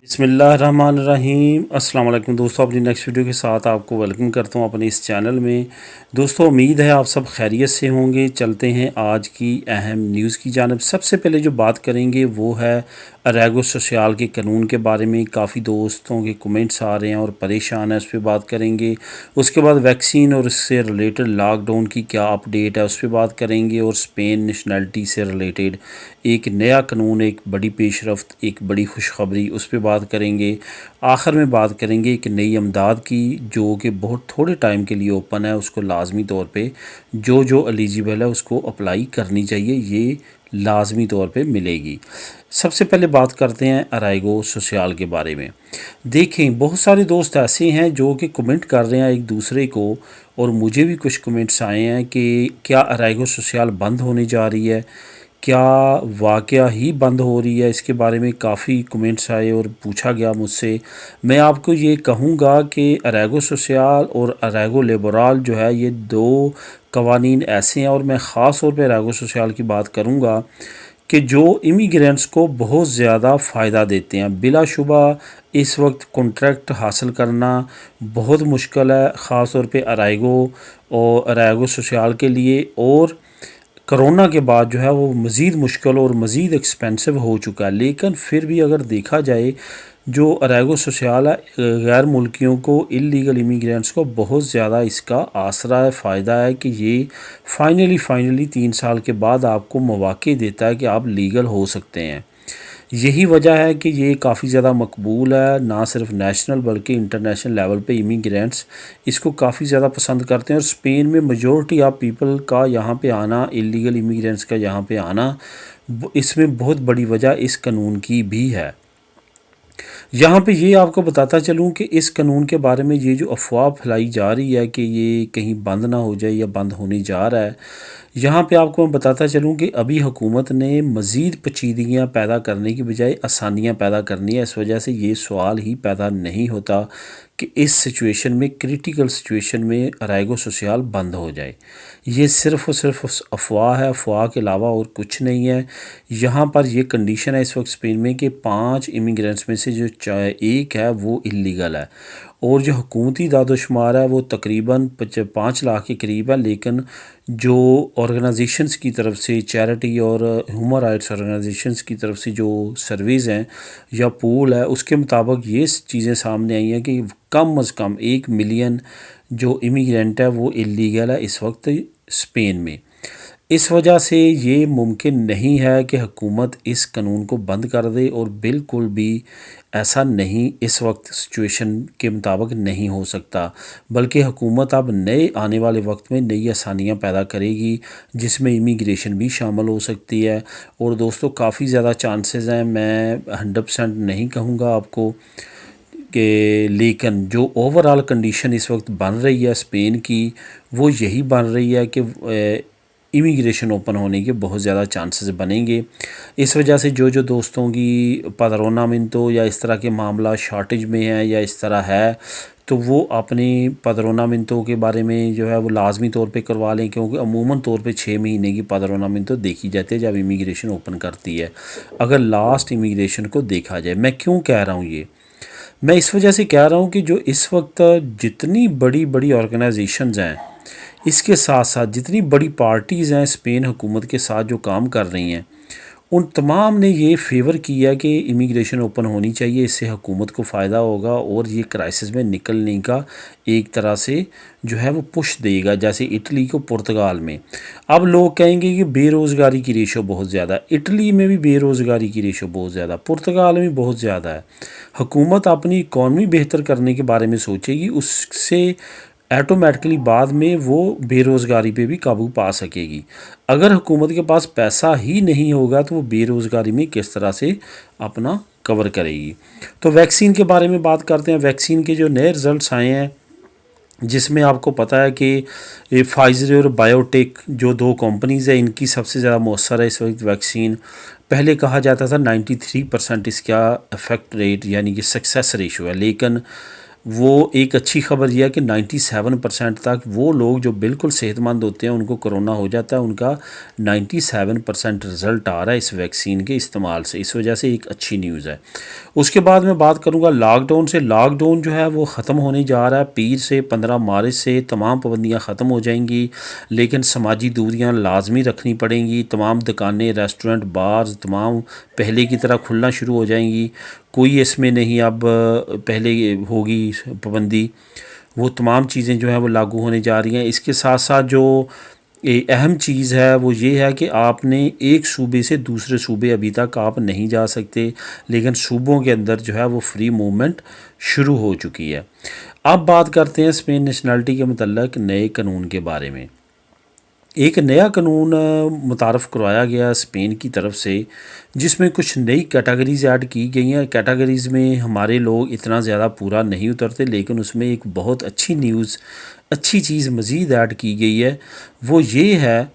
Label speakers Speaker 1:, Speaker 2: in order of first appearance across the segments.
Speaker 1: बिस्मिल्लाहिर्रहमानिर्रहीम अस्सलाम वालेकुम दोस्तों, अपनी नेक्स्ट वीडियो के साथ आपको वेलकम करता हूं अपने इस चैनल में। दोस्तों, उम्मीद है आप सब खैरियत से होंगे। चलते हैं आज की अहम न्यूज़ की जानिब। सबसे पहले जो बात करेंगे वो है अरेगो सोशल के कानून के बारे में। काफ़ी दोस्तों के कमेंट्स आ रहे हैं और परेशान हैं, उस पर बात करेंगे। उसके बाद वैक्सीन और इससे रिलेटेड लॉकडाउन की क्या अपडेट है उस पर बात करेंगे। और स्पेन नेशनैलिटी से रिलेटेड एक नया कानून, एक बड़ी पेशरफ्त, एक बड़ी खुशखबरी, उस पर बात करेंगे। आखिर में बात करेंगे एक नई अमदाद की जो कि बहुत थोड़े टाइम के लिए ओपन है। उसको लाजमी तौर पे जो एलिजिबल है उसको अप्लाई करनी चाहिए, ये लाजमी तौर पे मिलेगी। सबसे पहले बात करते हैं अराइगो सोशल के बारे में। देखें, बहुत सारे दोस्त ऐसे हैं जो कि कमेंट कर रहे हैं एक दूसरे को, और मुझे भी कुछ कमेंट्स आए हैं कि क्या अराइगो सोशल बंद होने जा रही है, क्या वाक़या ही बंद हो रही है। इसके बारे में काफ़ी कमेंट्स आए और पूछा गया मुझसे। मैं आपको ये कहूँगा कि अरेगो सोशल और अरेगो लिबरल जो है, ये दो कवानीन ऐसे हैं, और मैं ख़ास तौर पे अरेगो सोशल की बात करूँगा कि जो इमिग्रेंट्स को बहुत ज़्यादा फ़ायदा देते हैं। बिलाशुबा इस वक्त कॉन्ट्रैक्ट हासिल करना बहुत मुश्किल है, ख़ास तौर पे अराइगो और अराइगो सोशल के लिए। और कोरोना के बाद जो है वो मज़ीद मुश्किल और मज़ीद एक्सपेंसिव हो चुका है। लेकिन फिर भी अगर देखा जाए, जो अरेगो सोशल है, गैर मुल्कियों को, इलीगल इमिग्रेंट्स को बहुत ज़्यादा इसका आसरा है, फ़ायदा है कि ये फाइनली 3 साल के बाद आपको मौक़े देता है कि आप लीगल हो सकते हैं। यही वजह है कि ये काफ़ी ज़्यादा मकबूल है, ना सिर्फ नेशनल बल्कि इंटरनेशनल लेवल पे इमिग्रेंट्स इसको काफ़ी ज़्यादा पसंद करते हैं। और स्पेन में मेजॉरिटी ऑफ पीपल का यहाँ पे आना, इलीगल इमिग्रेंट्स का यहाँ पे आना, इसमें बहुत बड़ी वजह इस कानून की भी है। यहाँ पे ये आपको बताता चलूँ कि इस कानून के बारे में ये जो अफवाह फैलाई जा रही है कि ये कहीं बंद ना हो जाए या बंद होने जा रहा है, यहाँ पे आपको मैं बताता चलूँ कि अभी हुकूमत ने मज़ीद पेचीदगियाँ पैदा करने की बजाय आसानियाँ पैदा करनी है। इस वजह से ये सवाल ही पैदा नहीं होता कि इस सिचुएशन में, क्रिटिकल सिचुएशन में अराइगो सोशल बंद हो जाए। ये सिर्फ़ और सिर्फ अफवाह है, अफवाह के अलावा और कुछ नहीं है। यहाँ पर ये कंडीशन है इस वक्त स्पेन में कि 5 इमिग्रेंट्स में से जो एक है वो इलीगल है, और जो हुकूमती दादोशुमार है वो तकरीबन 5 लाख के करीब है। लेकिन जो ऑर्गेनाइजेशंस की तरफ से, चैरिटी और ह्यूमन राइट्स ऑर्गेनाइजेशंस की तरफ से जो सर्वेज़ हैं या पूल है, उसके मुताबिक ये चीज़ें सामने आई हैं कि कम अज़ कम 1 मिलियन जो इमिग्रेंट है वो इलीगल है इस वक्त स्पेन में। इस वजह से ये मुमकिन नहीं है कि हुकूमत इस कानून को बंद कर दे, और बिल्कुल भी ऐसा नहीं, इस वक्त सिचुएशन के मुताबिक नहीं हो सकता। बल्कि हुकूमत अब नए आने वाले वक्त में नई आसानियाँ पैदा करेगी, जिसमें इमिग्रेशन भी शामिल हो सकती है। और दोस्तों, काफ़ी ज़्यादा चांसेस हैं, मैं 100% नहीं कहूँगा आपको कि, लेकिन जो ओवरऑल कंडीशन इस वक्त बन रही है स्पेन की, वो यही बन रही है कि इमिग्रेशन ओपन होने के बहुत ज़्यादा चांसेस बनेंगे। इस वजह से जो दोस्तों की पदरोनामिंतो या इस तरह के मामला शॉर्टेज में है या इस तरह है, तो वो अपनी पदरोनामिंतो के बारे में जो है वो लाजमी तौर पे करवा लें, क्योंकि अमूमन तौर पे 6 महीने की पदरोनामिंतो देखी जाती है जब इमिग्रेशन ओपन करती है, अगर लास्ट इमिग्रेशन को देखा जाए। मैं क्यों कह रहा हूँ ये? मैं इस वजह से कह रहा हूँ कि जो इस वक्त जितनी बड़ी बड़ी ऑर्गेनाइजेशंस हैं, इसके साथ साथ जितनी बड़ी पार्टीज़ हैं स्पेन हुकूमत के साथ जो काम कर रही हैं, उन तमाम ने ये फेवर किया कि इमिग्रेशन ओपन होनी चाहिए। इससे हुकूमत को फ़ायदा होगा और ये क्राइसिस में निकलने का एक तरह से जो है वो पुश देगा, जैसे इटली को पुर्तगाल में। अब लोग कहेंगे कि बेरोज़गारी की रेशो बहुत ज़्यादा है। इटली में भी बेरोज़गारी की रेशो बहुत ज़्यादा, पुर्तगाल में बहुत ज़्यादा है। हुकूमत अपनी इकॉनमी बेहतर करने के बारे में सोचेगी, उससे ऐटोमेटिकली बाद में वो बेरोज़गारी पे भी काबू पा सकेगी। अगर हुकूमत के पास पैसा ही नहीं होगा तो वो बेरोज़गारी में किस तरह से अपना कवर करेगी। तो वैक्सीन के बारे में बात करते हैं। वैक्सीन के जो नए रिज़ल्ट्स आए हैं, जिसमें आपको पता है कि ये फाइज़र और बायोटेक जो 2 कंपनीज़ हैं, इनकी सबसे ज़्यादा मौसर है इस वक्त वैक्सीन। पहले कहा जाता था 93% इसका इफ़ेक्ट रेट यानी कि सक्सेस रेशो है, लेकिन वो एक अच्छी खबर यह है कि 97% तक वो लोग जो बिल्कुल सेहतमंद होते हैं उनको कोरोना हो जाता है, उनका 97% रिज़ल्ट आ रहा है इस वैक्सीन के इस्तेमाल से। इस वजह से एक अच्छी न्यूज़ है। उसके बाद मैं बात करूँगा लॉकडाउन से। लॉकडाउन जो है वो ख़त्म होने जा रहा है। पीर से 15 मार्च से तमाम पाबंदियाँ ख़त्म हो जाएंगी, लेकिन समाजी दूरियाँ लाजमी रखनी पड़ेंगी। तमाम दुकानें, रेस्टोरेंट, बार्स तमाम पहले की तरह खुलना शुरू हो जाएंगी। कोई इसमें नहीं अब पहले होगी पाबंदी, वो तमाम चीज़ें जो हैं वो लागू होने जा रही हैं। इसके साथ साथ जो अहम चीज़ है वो ये है कि आपने एक सूबे से दूसरे सूबे अभी तक आप नहीं जा सकते, लेकिन सूबों के अंदर जो है वो फ्री मूवमेंट शुरू हो चुकी है। अब बात करते हैं स्पेन नेशनलिटी के मतलब नए कानून के बारे में। एक नया कानून मुतारफ़ करवाया गया स्पेन की तरफ से, जिसमें कुछ नई कैटेगरीज़ ऐड की गई हैं। कैटेगरीज़ में हमारे लोग इतना ज़्यादा पूरा नहीं उतरते, लेकिन उसमें एक बहुत अच्छी न्यूज़, अच्छी चीज़ मज़ीद ऐड की गई है। वो ये है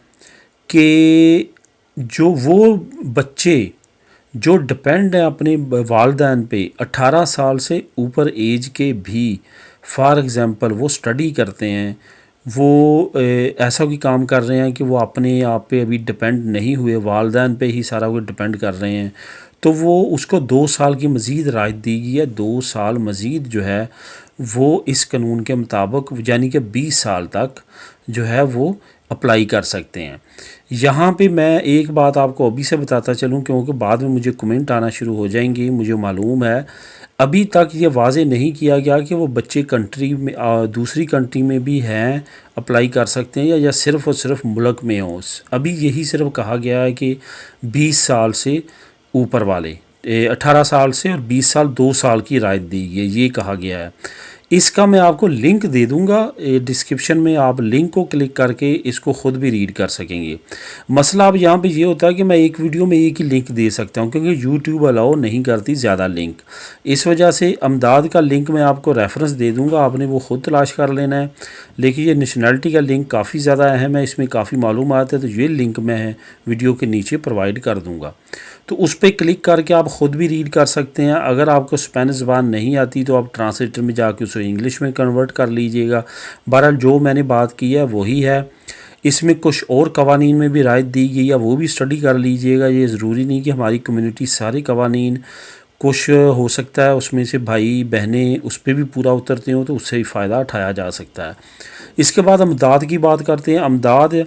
Speaker 1: कि जो वो बच्चे जो डिपेंड हैं अपने वालदैन पे, 18 साल से ऊपर एज के भी, फॉर एग्ज़ाम्पल वो स्टडी करते हैं, वो ऐसा कोई काम कर रहे हैं कि वो अपने आप पे अभी डिपेंड नहीं हुए, वालदैन पे ही सारा कुछ डिपेंड कर रहे हैं, तो वो उसको 2 साल की मज़ीद राहत दी गई है। 2 साल मज़ीद जो है वो इस कानून के मुताबिक, यानी कि 20 साल तक जो है वो अप्लाई कर सकते हैं। यहाँ पे मैं एक बात आपको अभी से बताता चलूँ, क्योंकि बाद में मुझे कमेंट आना शुरू हो जाएंगे। मुझे मालूम है अभी तक ये वाज़े नहीं किया गया कि वो बच्चे कंट्री में दूसरी कंट्री में भी हैं, अप्लाई कर सकते हैं, या सिर्फ़ और सिर्फ मुल्क में हो। अभी यही सिर्फ कहा गया है कि 20 साल से ऊपर वाले, 18 साल से और 20 साल 2 साल की राहत दी गई है, ये कहा गया है। इसका मैं आपको लिंक दे दूंगा डिस्क्रिप्शन में, आप लिंक को क्लिक करके इसको ख़ुद भी रीड कर सकेंगे। मसला अब यहाँ पे ये होता है कि मैं एक वीडियो में एक ही लिंक दे सकता हूँ, क्योंकि यूट्यूब अलाउ नहीं करती ज़्यादा लिंक। इस वजह से अमदाद का लिंक मैं आपको रेफरेंस दे दूँगा, आपने वो ख़ुद तलाश कर लेना है। लेकिन ये नेशनलिटी का लिंक काफ़ी ज़्यादा अहम है, इसमें काफ़ी मालूमात है, तो ये लिंक मैं वीडियो के नीचे प्रोवाइड कर दूँगा, तो उस पर क्लिक करके आप ख़ुद भी रीड कर सकते हैं। अगर आपको स्पेनिश ज़बान नहीं आती तो आप ट्रांसलेटर में जाके उसे इंग्लिश में कन्वर्ट कर लीजिएगा। बहरहाल जो मैंने बात की है वही है। इसमें कुछ और कवानीन में भी राहत दी गई है, वो भी स्टडी कर लीजिएगा। ये ज़रूरी नहीं कि हमारी कम्युनिटी सारे कवानीन, कुछ हो सकता है उसमें से भाई बहनें उस पर भी पूरा उतरते हो, तो उससे भी फ़ायदा उठाया जा सकता है। इसके बाद अमदाद की बात करते हैं। अमदाद,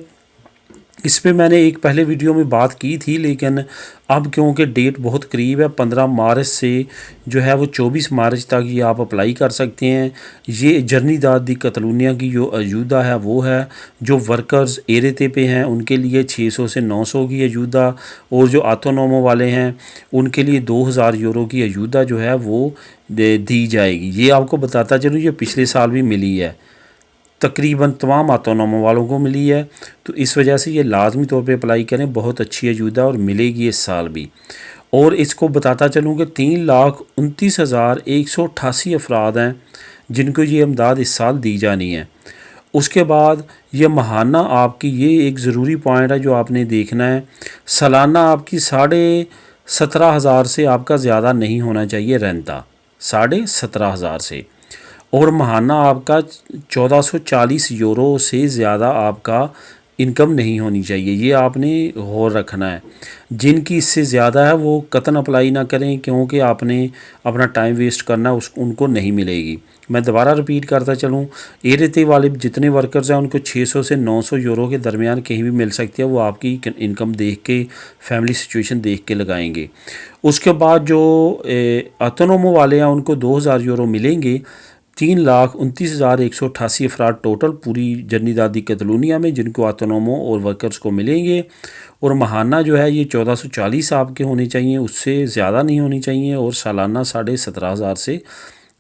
Speaker 1: इस पे मैंने एक पहले वीडियो में बात की थी, लेकिन अब क्योंकि डेट बहुत करीब है, 15 मार्च से जो है वो 24 मार्च तक ये आप अप्लाई कर सकते हैं। ये जर्नीदाद दी कतलूनिया की जो अयूदा है वो है। जो वर्कर्स एरेते पे हैं उनके लिए 600 से 900 की अयूदा, और जो ऑटोनोमो वाले हैं उनके लिए 2000 यूरो की अयूदा जो है वो दी जाएगी। ये आपको बताता चलूँ, ये पिछले साल भी मिली है, तकरीबन तमाम ऑटोनोमो वालों को मिली है। तो इस वजह से ये लाजमी तौर पे अप्लाई करें, बहुत अच्छी अयूदा और मिलेगी इस साल भी। और इसको बताता चलूँ कि 3,29,188 अफराद हैं जिनको ये इमदाद इस साल दी जानी है। उसके बाद ये महाना आपकी, ये एक ज़रूरी पॉइंट है जो आपने देखना है, सालाना आपकी 17,500 से आपका ज़्यादा नहीं होना चाहिए रेंता, 17,500 से। और महाना आपका 1440 यूरो से ज़्यादा आपका इनकम नहीं होनी चाहिए, ये आपने गौर रखना है। जिनकी इससे ज़्यादा है वो कतन अप्लाई ना करें, क्योंकि आपने अपना टाइम वेस्ट करना, उनको नहीं मिलेगी। मैं दोबारा रिपीट करता चलूँ, एरेते वाले जितने वर्कर्स हैं उनको 600 से 900 यूरो के दरमियान कहीं भी मिल सकती है, वो आपकी इनकम देख के, फैमिली सिचुएशन देख के लगाएंगे। उसके बाद जो ऑटोनोमो वाले हैं उनको 2000 यूरो मिलेंगे। 3,29,188 अफराद टोटल पूरी जर्नीदादी कतलूनिया में जिनको ऑटोनोमो और वर्कर्स को मिलेंगे। और महाना जो है ये 1440 आपके होने चाहिए, उससे ज़्यादा नहीं होनी चाहिए, और सालाना 17,500 से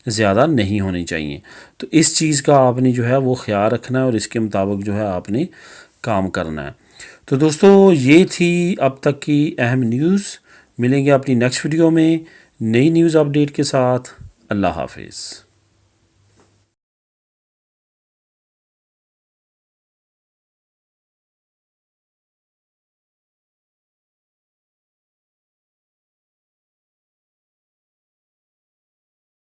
Speaker 1: ज़्यादा नहीं होनी चाहिए। तो इस चीज़ का आपने जो है वो ख्याल रखना है, और इसके मुताबिक जो है आपने काम करना है। तो दोस्तों ये थी अब तक की अहम न्यूज़। मिलेंगे अपनी नेक्स्ट वीडियो में नई न्यूज़ अपडेट के साथ। अल्लाह हाफिज़।